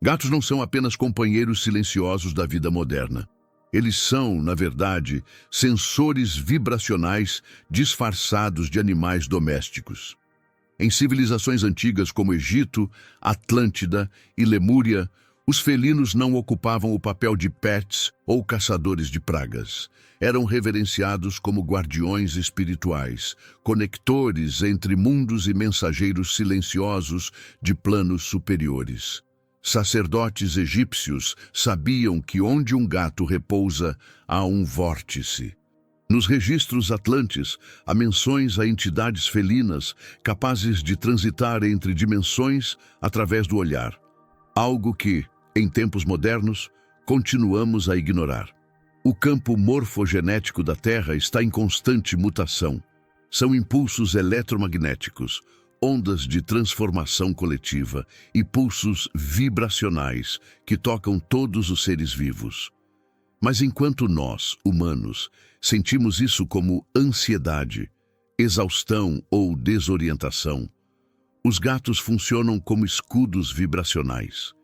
Gatos não são apenas companheiros silenciosos da vida moderna. Eles são, na verdade, sensores vibracionais disfarçados de animais domésticos. Em civilizações antigas como Egito, Atlântida e Lemúria, os felinos não ocupavam o papel de pets ou caçadores de pragas. Eram reverenciados como guardiões espirituais, conectores entre mundos e mensageiros silenciosos de planos superiores. Sacerdotes egípcios sabiam que onde um gato repousa, há um vórtice. Nos registros atlantes, há menções a entidades felinas capazes de transitar entre dimensões através do olhar. Algo que, em tempos modernos, continuamos a ignorar. O campo morfogenético da Terra está em constante mutação. São impulsos eletromagnéticos, ondas de transformação coletiva e pulsos vibracionais que tocam todos os seres vivos. Mas enquanto nós, humanos, sentimos isso como ansiedade, exaustão ou desorientação, os gatos funcionam como escudos vibracionais.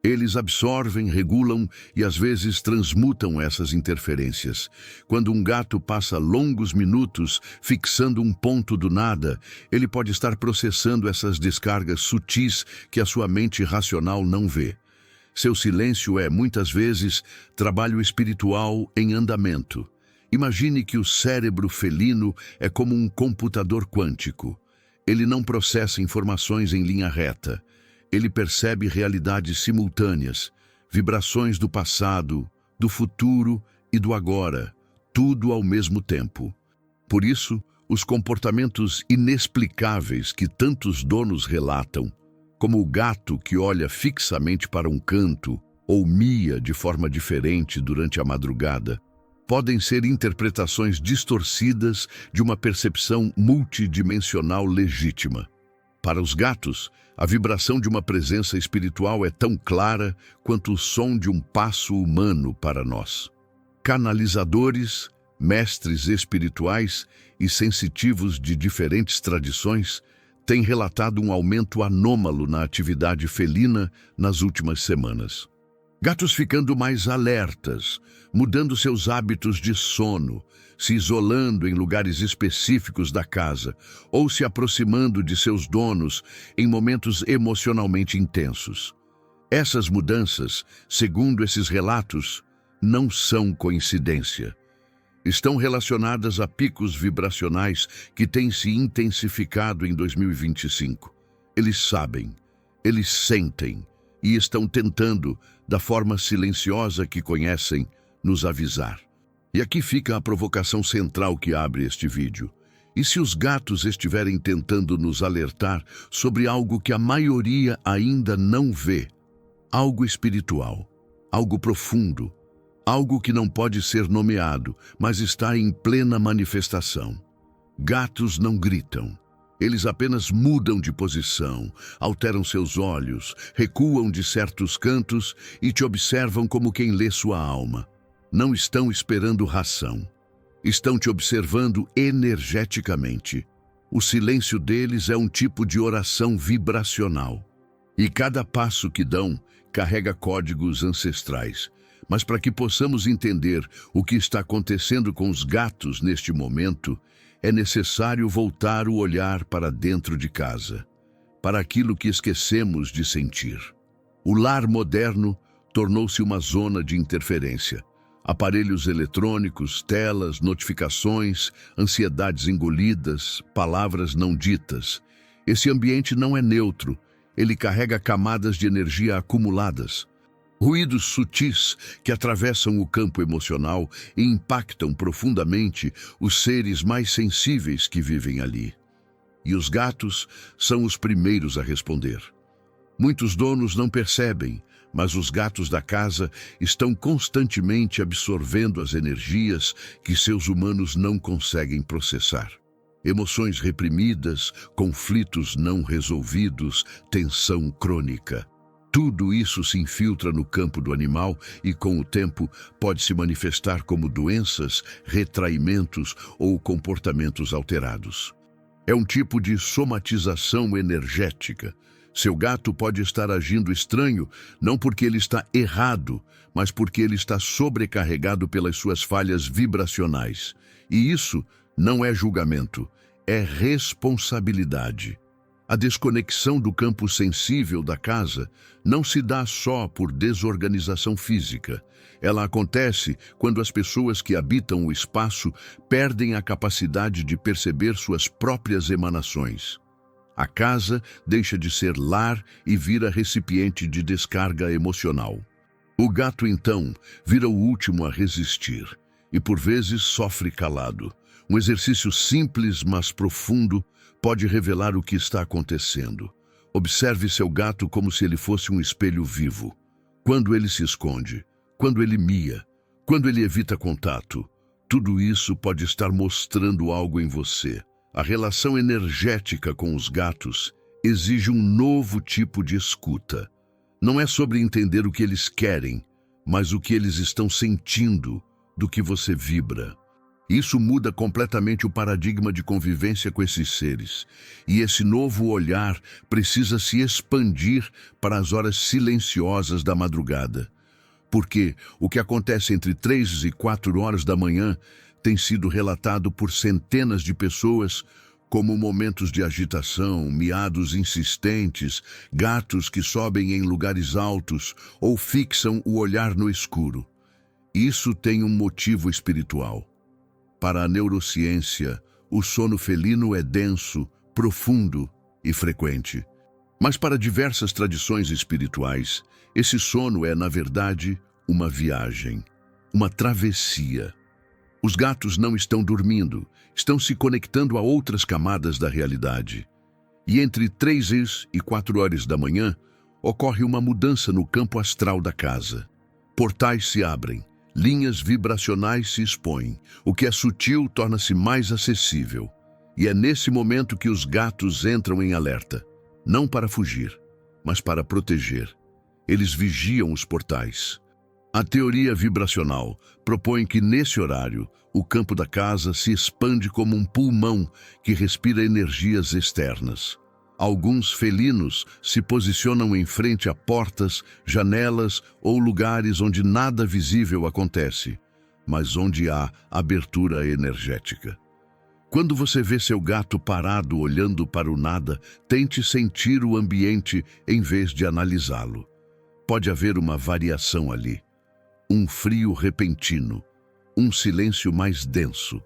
Eles absorvem, regulam e às vezes transmutam essas interferências. Quando um gato passa longos minutos fixando um ponto do nada, ele pode estar processando essas descargas sutis que a sua mente racional não vê. Seu silêncio é, muitas vezes, trabalho espiritual em andamento. Imagine que o cérebro felino é como um computador quântico. Ele não processa informações em linha reta. Ele percebe realidades simultâneas, vibrações do passado, do futuro e do agora, tudo ao mesmo tempo. Por isso, os comportamentos inexplicáveis que tantos donos relatam, como o gato que olha fixamente para um canto ou mia de forma diferente durante a madrugada, podem ser interpretações distorcidas de uma percepção multidimensional legítima. Para os gatos, a vibração de uma presença espiritual é tão clara quanto o som de um passo humano para nós. Canalizadores, mestres espirituais e sensitivos de diferentes tradições têm relatado um aumento anômalo na atividade felina nas últimas semanas. Gatos ficando mais alertas, mudando seus hábitos de sono, se isolando em lugares específicos da casa ou se aproximando de seus donos em momentos emocionalmente intensos. Essas mudanças, segundo esses relatos, não são coincidência. Estão relacionadas a picos vibracionais que têm se intensificado em 2025. Eles sabem, eles sentem e estão tentando, da forma silenciosa que conhecem, nos avisar. E aqui fica a provocação central que abre este vídeo. E se os gatos estiverem tentando nos alertar sobre algo que a maioria ainda não vê? Algo espiritual, algo profundo, algo que não pode ser nomeado, mas está em plena manifestação. Gatos não gritam. Eles apenas mudam de posição, alteram seus olhos, recuam de certos cantos e te observam como quem lê sua alma. Não estão esperando ração. Estão te observando energeticamente. O silêncio deles é um tipo de oração vibracional. E cada passo que dão carrega códigos ancestrais. Mas para que possamos entender o que está acontecendo com os gatos neste momento, é necessário voltar o olhar para dentro de casa, para aquilo que esquecemos de sentir. O lar moderno tornou-se uma zona de interferência. Aparelhos eletrônicos, telas, notificações, ansiedades engolidas, palavras não ditas. Esse ambiente não é neutro, ele carrega camadas de energia acumuladas. Ruídos sutis que atravessam o campo emocional e impactam profundamente os seres mais sensíveis que vivem ali. E os gatos são os primeiros a responder. Muitos donos não percebem, mas os gatos da casa estão constantemente absorvendo as energias que seus humanos não conseguem processar. Emoções reprimidas, conflitos não resolvidos, tensão crônica. Tudo isso se infiltra no campo do animal e, com o tempo, pode se manifestar como doenças, retraimentos ou comportamentos alterados. É um tipo de somatização energética, Seu gato pode estar agindo estranho, não porque ele está errado, mas porque ele está sobrecarregado pelas suas falhas vibracionais. E isso não é julgamento, é responsabilidade. A desconexão do campo sensível da casa não se dá só por desorganização física. Ela acontece quando as pessoas que habitam o espaço perdem a capacidade de perceber suas próprias emanações. A casa deixa de ser lar e vira recipiente de descarga emocional. O gato, então, vira o último a resistir e, por vezes, sofre calado. Um exercício simples, mas profundo, pode revelar o que está acontecendo. Observe seu gato como se ele fosse um espelho vivo. Quando ele se esconde, quando ele mia, quando ele evita contato, tudo isso pode estar mostrando algo em você. A relação energética com os gatos exige um novo tipo de escuta. Não é sobre entender o que eles querem, mas o que eles estão sentindo do que você vibra. Isso muda completamente o paradigma de convivência com esses seres. E esse novo olhar precisa se expandir para as horas silenciosas da madrugada. Porque o que acontece entre 3 e 4 horas da manhã tem sido relatado por centenas de pessoas como momentos de agitação, miados insistentes, gatos que sobem em lugares altos ou fixam o olhar no escuro. Isso tem um motivo espiritual. Para a neurociência, o sono felino é denso, profundo e frequente. Mas para diversas tradições espirituais, esse sono é, na verdade, uma viagem, uma travessia. Os gatos não estão dormindo, estão se conectando a outras camadas da realidade. E entre 3 e 4 horas da manhã, ocorre uma mudança no campo astral da casa. Portais se abrem, linhas vibracionais se expõem, o que é sutil torna-se mais acessível. E é nesse momento que os gatos entram em alerta, não para fugir, mas para proteger. Eles vigiam os portais. A teoria vibracional propõe que, nesse horário, o campo da casa se expande como um pulmão que respira energias externas. Alguns felinos se posicionam em frente a portas, janelas ou lugares onde nada visível acontece, mas onde há abertura energética. Quando você vê seu gato parado olhando para o nada, tente sentir o ambiente em vez de analisá-lo. Pode haver uma variação ali. Um frio repentino, um silêncio mais denso.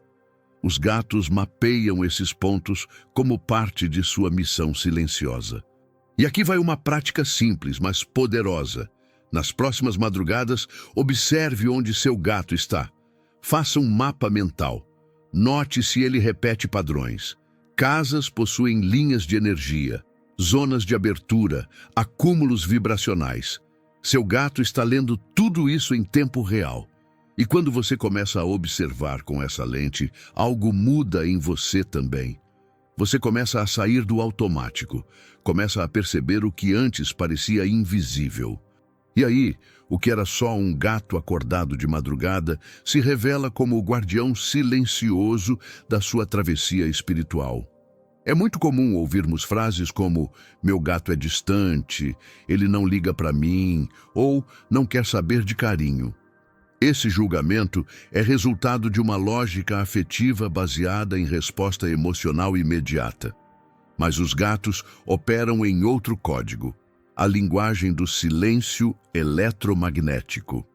Os gatos mapeiam esses pontos como parte de sua missão silenciosa. E aqui vai uma prática simples, mas poderosa. Nas próximas madrugadas, observe onde seu gato está. Faça um mapa mental. Note se ele repete padrões. Casas possuem linhas de energia, zonas de abertura, acúmulos vibracionais. Seu gato está lendo tudo isso em tempo real. E quando você começa a observar com essa lente, algo muda em você também. Você começa a sair do automático, começa a perceber o que antes parecia invisível. E aí, o que era só um gato acordado de madrugada se revela como o guardião silencioso da sua travessia espiritual. É muito comum ouvirmos frases como "meu gato é distante", "ele não liga para mim" ou "não quer saber de carinho". Esse julgamento é resultado de uma lógica afetiva baseada em resposta emocional imediata. Mas os gatos operam em outro código, a linguagem do silêncio eletromagnético.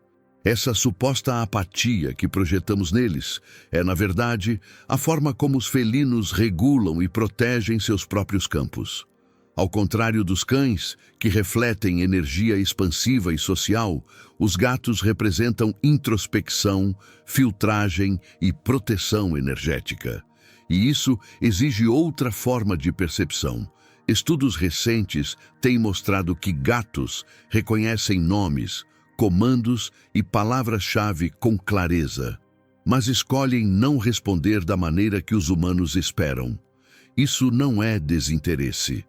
Essa suposta apatia que projetamos neles é, na verdade, a forma como os felinos regulam e protegem seus próprios campos. Ao contrário dos cães, que refletem energia expansiva e social, os gatos representam introspecção, filtragem e proteção energética. E isso exige outra forma de percepção. Estudos recentes têm mostrado que gatos reconhecem nomes, comandos e palavras-chave com clareza, mas escolhem não responder da maneira que os humanos esperam. Isso não é desinteresse,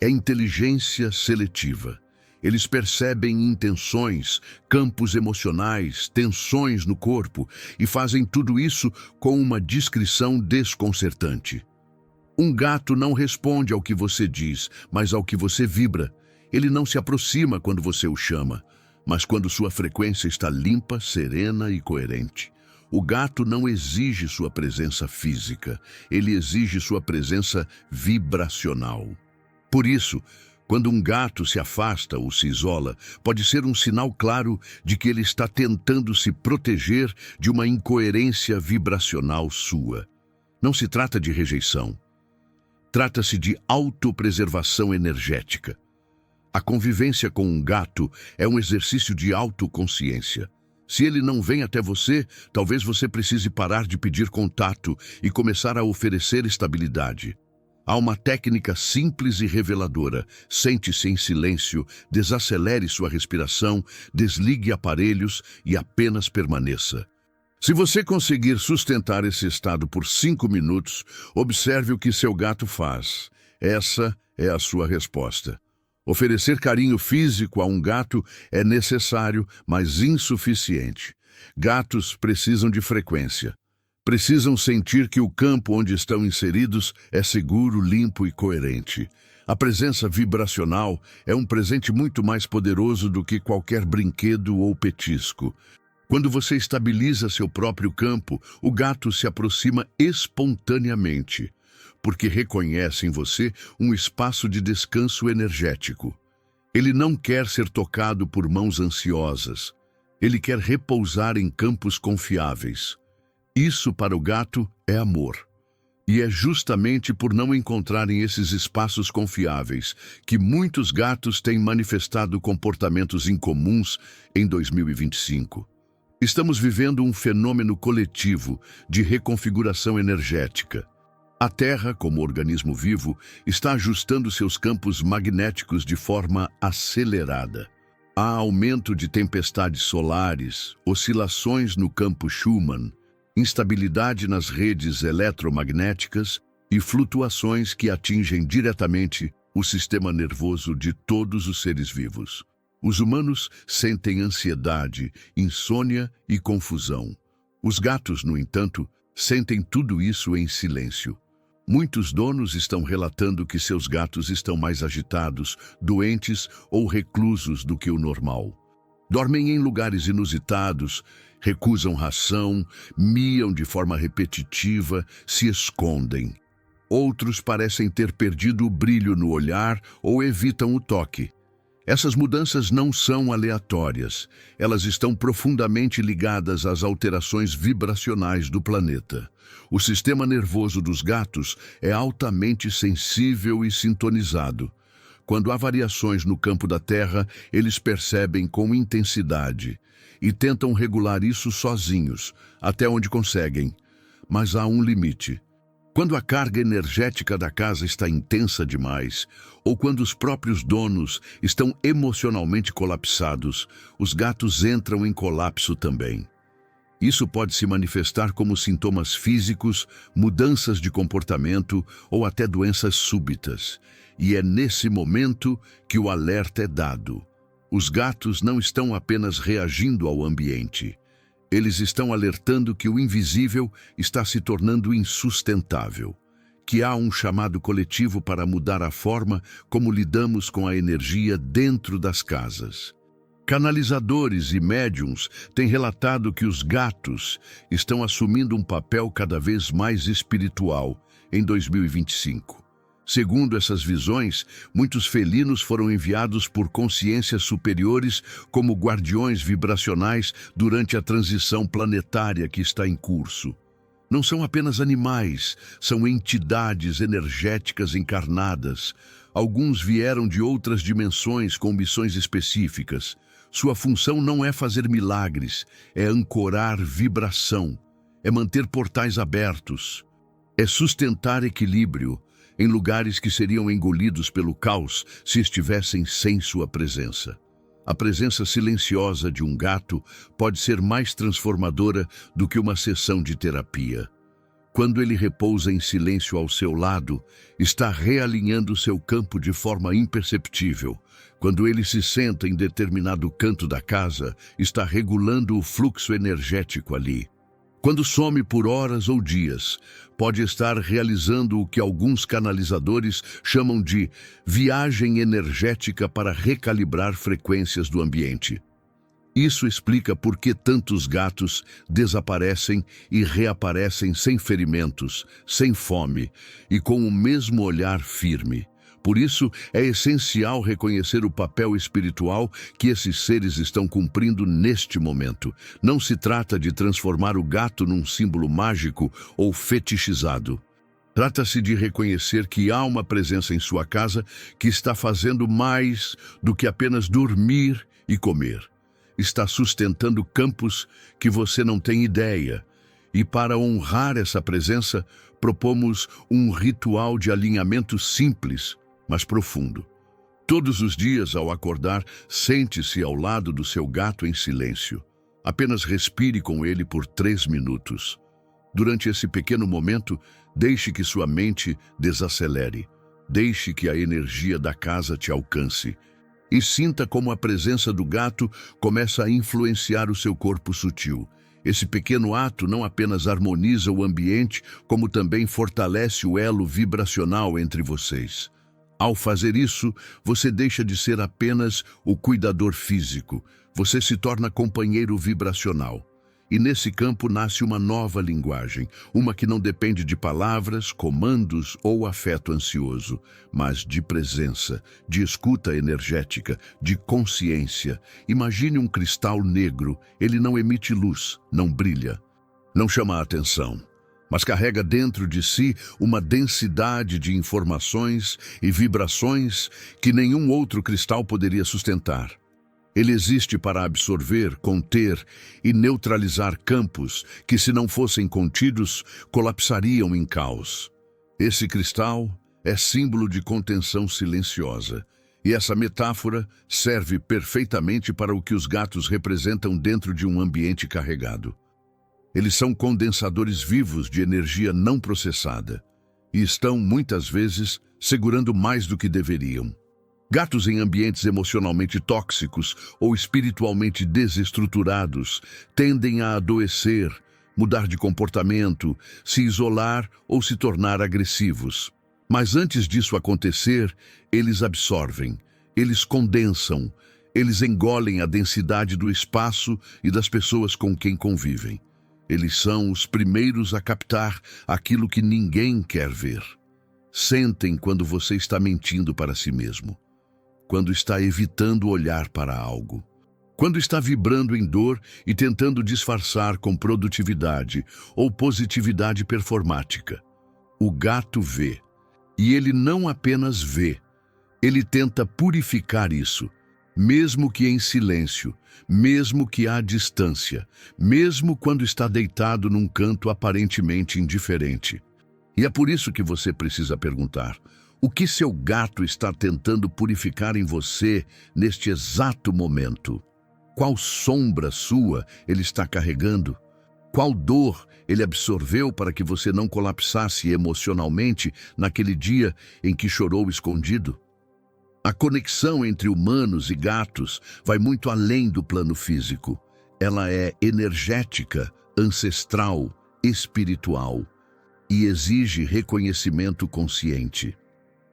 é inteligência seletiva. Eles percebem intenções, campos emocionais, tensões no corpo e fazem tudo isso com uma discrição desconcertante. Um gato não responde ao que você diz, mas ao que você vibra. Ele não se aproxima quando você o chama, mas quando sua frequência está limpa, serena e coerente. O gato não exige sua presença física, ele exige sua presença vibracional. Por isso, quando um gato se afasta ou se isola, pode ser um sinal claro de que ele está tentando se proteger de uma incoerência vibracional sua. Não se trata de rejeição. Trata-se de autopreservação energética. A convivência com um gato é um exercício de autoconsciência. Se ele não vem até você, talvez você precise parar de pedir contato e começar a oferecer estabilidade. Há uma técnica simples e reveladora. Sente-se em silêncio, desacelere sua respiração, desligue aparelhos e apenas permaneça. Se você conseguir sustentar esse estado por 5 minutos, observe o que seu gato faz. Essa é a sua resposta. Oferecer carinho físico a um gato é necessário, mas insuficiente. Gatos precisam de frequência. Precisam sentir que o campo onde estão inseridos é seguro, limpo e coerente. A presença vibracional é um presente muito mais poderoso do que qualquer brinquedo ou petisco. Quando você estabiliza seu próprio campo, o gato se aproxima espontaneamente, porque reconhece em você um espaço de descanso energético. Ele não quer ser tocado por mãos ansiosas. Ele quer repousar em campos confiáveis. Isso para o gato é amor. E é justamente por não encontrarem esses espaços confiáveis que muitos gatos têm manifestado comportamentos incomuns em 2025. Estamos vivendo um fenômeno coletivo de reconfiguração energética. A Terra, como organismo vivo, está ajustando seus campos magnéticos de forma acelerada. Há aumento de tempestades solares, oscilações no campo Schumann, instabilidade nas redes eletromagnéticas e flutuações que atingem diretamente o sistema nervoso de todos os seres vivos. Os humanos sentem ansiedade, insônia e confusão. Os gatos, no entanto, sentem tudo isso em silêncio. Muitos donos estão relatando que seus gatos estão mais agitados, doentes ou reclusos do que o normal. Dormem em lugares inusitados, recusam ração, miam de forma repetitiva, se escondem. Outros parecem ter perdido o brilho no olhar ou evitam o toque. Essas mudanças não são aleatórias. Elas estão profundamente ligadas às alterações vibracionais do planeta. O sistema nervoso dos gatos é altamente sensível e sintonizado. Quando há variações no campo da Terra, eles percebem com intensidade e tentam regular isso sozinhos, até onde conseguem. Mas há um limite. Quando a carga energética da casa está intensa demais, ou quando os próprios donos estão emocionalmente colapsados, os gatos entram em colapso também. Isso pode se manifestar como sintomas físicos, mudanças de comportamento ou até doenças súbitas. E é nesse momento que o alerta é dado. Os gatos não estão apenas reagindo ao ambiente. Eles estão alertando que o invisível está se tornando insustentável, que há um chamado coletivo para mudar a forma como lidamos com a energia dentro das casas. Canalizadores e médiums têm relatado que os gatos estão assumindo um papel cada vez mais espiritual em 2025. Segundo essas visões, muitos felinos foram enviados por consciências superiores como guardiões vibracionais durante a transição planetária que está em curso. Não são apenas animais, são entidades energéticas encarnadas. Alguns vieram de outras dimensões com missões específicas. Sua função não é fazer milagres, é ancorar vibração, é manter portais abertos, é sustentar equilíbrio em lugares que seriam engolidos pelo caos se estivessem sem sua presença. A presença silenciosa de um gato pode ser mais transformadora do que uma sessão de terapia. Quando ele repousa em silêncio ao seu lado, está realinhando seu campo de forma imperceptível. Quando ele se senta em determinado canto da casa, está regulando o fluxo energético ali. Quando some por horas ou dias, pode estar realizando o que alguns canalizadores chamam de viagem energética para recalibrar frequências do ambiente. Isso explica por que tantos gatos desaparecem e reaparecem sem ferimentos, sem fome e com o mesmo olhar firme. Por isso, é essencial reconhecer o papel espiritual que esses seres estão cumprindo neste momento. Não se trata de transformar o gato num símbolo mágico ou fetichizado. Trata-se de reconhecer que há uma presença em sua casa que está fazendo mais do que apenas dormir e comer. Está sustentando campos que você não tem ideia. E para honrar essa presença, propomos um ritual de alinhamento simples, mas profundo. Todos os dias, ao acordar, sente-se ao lado do seu gato em silêncio. Apenas respire com ele por 3 minutos. Durante esse pequeno momento, deixe que sua mente desacelere. Deixe que a energia da casa te alcance. E sinta como a presença do gato começa a influenciar o seu corpo sutil. Esse pequeno ato não apenas harmoniza o ambiente, como também fortalece o elo vibracional entre vocês. Ao fazer isso, você deixa de ser apenas o cuidador físico. Você se torna companheiro vibracional. E nesse campo nasce uma nova linguagem, uma que não depende de palavras, comandos ou afeto ansioso, mas de presença, de escuta energética, de consciência. Imagine um cristal negro, ele não emite luz, não brilha, não chama a atenção, mas carrega dentro de si uma densidade de informações e vibrações que nenhum outro cristal poderia sustentar. Ele existe para absorver, conter e neutralizar campos que, se não fossem contidos, colapsariam em caos. Esse cristal é símbolo de contenção silenciosa, e essa metáfora serve perfeitamente para o que os gatos representam dentro de um ambiente carregado. Eles são condensadores vivos de energia não processada e estão, muitas vezes, segurando mais do que deveriam. Gatos em ambientes emocionalmente tóxicos ou espiritualmente desestruturados tendem a adoecer, mudar de comportamento, se isolar ou se tornar agressivos. Mas antes disso acontecer, eles absorvem, eles condensam, eles engolem a densidade do espaço e das pessoas com quem convivem. Eles são os primeiros a captar aquilo que ninguém quer ver. Sentem quando você está mentindo para si mesmo, quando está evitando olhar para algo, quando está vibrando em dor e tentando disfarçar com produtividade ou positividade performática. O gato vê, e ele não apenas vê, ele tenta purificar isso, mesmo que em silêncio, mesmo que à distância, mesmo quando está deitado num canto aparentemente indiferente. E é por isso que você precisa perguntar: o que seu gato está tentando purificar em você neste exato momento? Qual sombra sua ele está carregando? Qual dor ele absorveu para que você não colapsasse emocionalmente naquele dia em que chorou escondido? A conexão entre humanos e gatos vai muito além do plano físico. Ela é energética, ancestral, espiritual e exige reconhecimento consciente.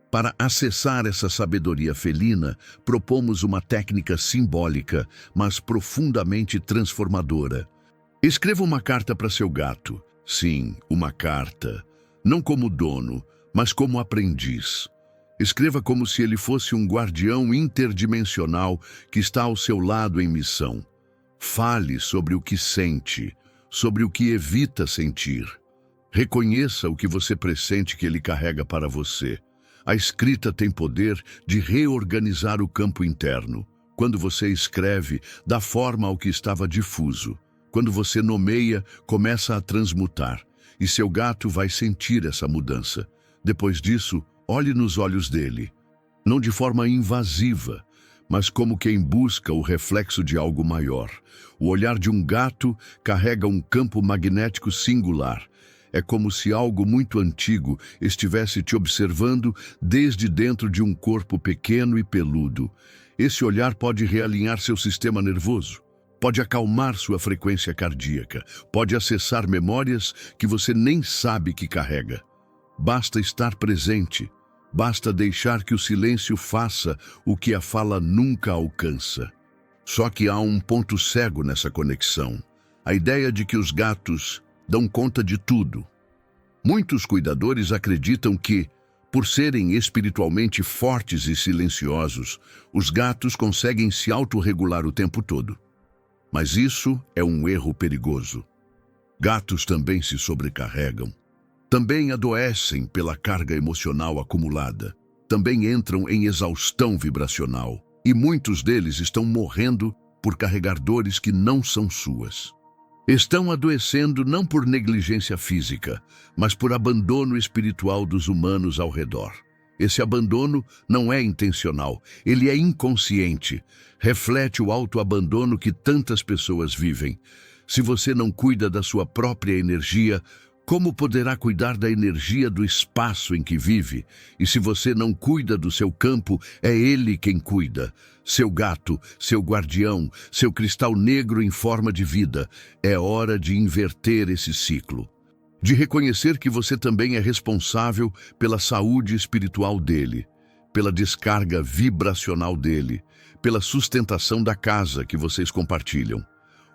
Para acessar essa sabedoria felina, propomos uma técnica simbólica, mas profundamente transformadora. Escreva uma carta para seu gato. Sim, uma carta. Não como dono, mas como aprendiz. Escreva como se ele fosse um guardião interdimensional que está ao seu lado em missão. Fale sobre o que sente, sobre o que evita sentir. Reconheça o que você pressente que ele carrega para você. A escrita tem poder de reorganizar o campo interno. Quando você escreve, dá forma ao que estava difuso. Quando você nomeia, começa a transmutar. E seu gato vai sentir essa mudança. Depois disso, olhe nos olhos dele. Não de forma invasiva, mas como quem busca o reflexo de algo maior. O olhar de um gato carrega um campo magnético singular. É como se algo muito antigo estivesse te observando desde dentro de um corpo pequeno e peludo. Esse olhar pode realinhar seu sistema nervoso, pode acalmar sua frequência cardíaca, pode acessar memórias que você nem sabe que carrega. Basta estar presente, basta deixar que o silêncio faça o que a fala nunca alcança. Só que há um ponto cego nessa conexão: a ideia de que os gatos dão conta de tudo. Muitos cuidadores acreditam que, por serem espiritualmente fortes e silenciosos, os gatos conseguem se autorregular o tempo todo. Mas isso é um erro perigoso. Gatos também se sobrecarregam. Também adoecem pela carga emocional acumulada. Também entram em exaustão vibracional. E muitos deles estão morrendo por carregar dores que não são suas. Estão adoecendo não por negligência física, mas por abandono espiritual dos humanos ao redor. Esse abandono não é intencional, ele é inconsciente. Reflete o autoabandono que tantas pessoas vivem. Se você não cuida da sua própria energia, como poderá cuidar da energia do espaço em que vive? E se você não cuida do seu campo, é ele quem cuida. Seu gato, seu guardião, seu cristal negro em forma de vida. É hora de inverter esse ciclo. De reconhecer que você também é responsável pela saúde espiritual dele, pela descarga vibracional dele, pela sustentação da casa que vocês compartilham.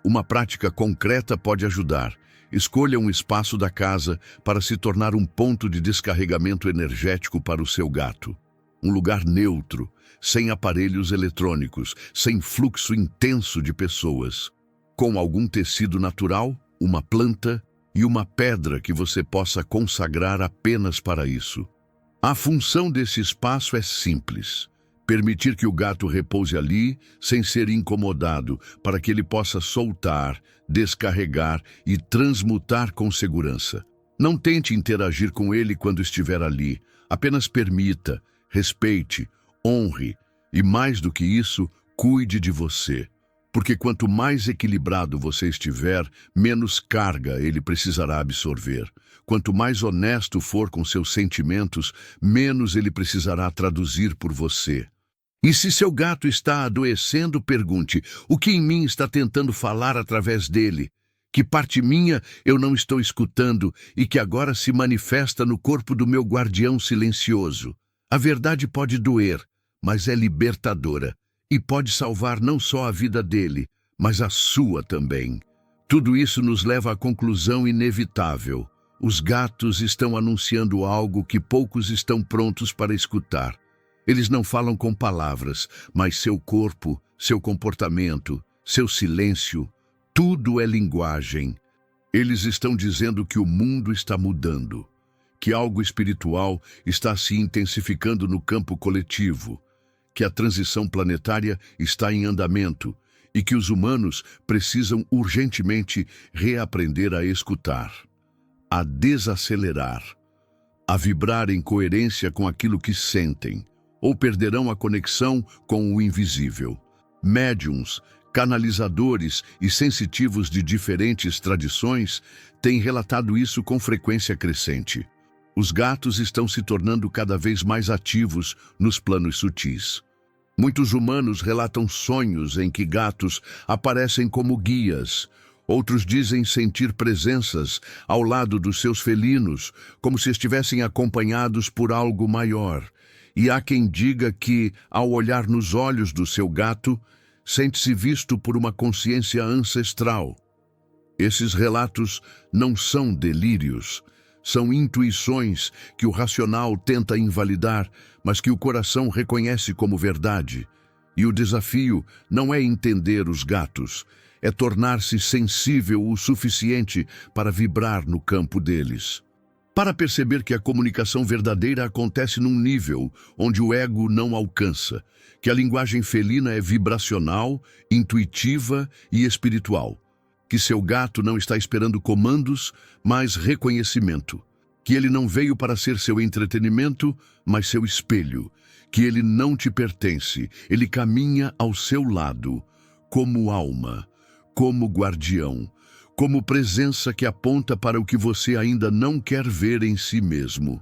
Uma prática concreta pode ajudar. Escolha um espaço da casa para se tornar um ponto de descarregamento energético para o seu gato. Um lugar neutro, sem aparelhos eletrônicos, sem fluxo intenso de pessoas. Com algum tecido natural, uma planta e uma pedra que você possa consagrar apenas para isso. A função desse espaço é simples: permitir que o gato repouse ali sem ser incomodado, para que ele possa soltar, descarregar e transmutar com segurança. Não tente interagir com ele quando estiver ali. Apenas permita, respeite, honre e, mais do que isso, cuide de você. Porque quanto mais equilibrado você estiver, menos carga ele precisará absorver. Quanto mais honesto for com seus sentimentos, menos ele precisará traduzir por você. E se seu gato está adoecendo, pergunte: o que em mim está tentando falar através dele? Que parte minha eu não estou escutando e que agora se manifesta no corpo do meu guardião silencioso? A verdade pode doer, mas é libertadora e pode salvar não só a vida dele, mas a sua também. Tudo isso nos leva à conclusão inevitável: os gatos estão anunciando algo que poucos estão prontos para escutar. Eles não falam com palavras, mas seu corpo, seu comportamento, seu silêncio, tudo é linguagem. Eles estão dizendo que o mundo está mudando, que algo espiritual está se intensificando no campo coletivo, que a transição planetária está em andamento e que os humanos precisam urgentemente reaprender a escutar, a desacelerar, a vibrar em coerência com aquilo que sentem, ou perderão a conexão com o invisível. Médiuns, canalizadores e sensitivos de diferentes tradições têm relatado isso com frequência crescente. Os gatos estão se tornando cada vez mais ativos nos planos sutis. Muitos humanos relatam sonhos em que gatos aparecem como guias. Outros dizem sentir presenças ao lado dos seus felinos, como se estivessem acompanhados por algo maior. E há quem diga que, ao olhar nos olhos do seu gato, sente-se visto por uma consciência ancestral. Esses relatos não são delírios, são intuições que o racional tenta invalidar, mas que o coração reconhece como verdade. E o desafio não é entender os gatos, é tornar-se sensível o suficiente para vibrar no campo deles. Para perceber que a comunicação verdadeira acontece num nível onde o ego não alcança, que a linguagem felina é vibracional, intuitiva e espiritual, que seu gato não está esperando comandos, mas reconhecimento, que ele não veio para ser seu entretenimento, mas seu espelho, que ele não te pertence, ele caminha ao seu lado, como alma, como guardião, como presença que aponta para o que você ainda não quer ver em si mesmo.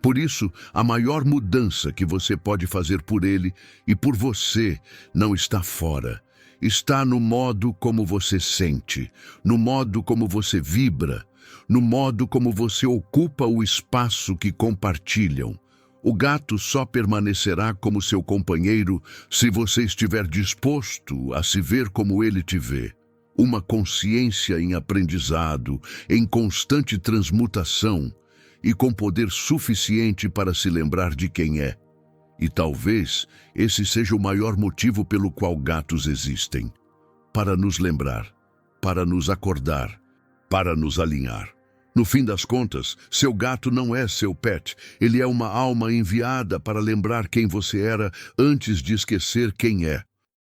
Por isso, a maior mudança que você pode fazer por ele e por você não está fora, está no modo como você sente, no modo como você vibra, no modo como você ocupa o espaço que compartilham. O gato só permanecerá como seu companheiro se você estiver disposto a se ver como ele te vê. Uma consciência em aprendizado, em constante transmutação e com poder suficiente para se lembrar de quem é. E talvez esse seja o maior motivo pelo qual gatos existem. Para nos lembrar, para nos acordar, para nos alinhar. No fim das contas, seu gato não é seu pet, ele é uma alma enviada para lembrar quem você era antes de esquecer quem é.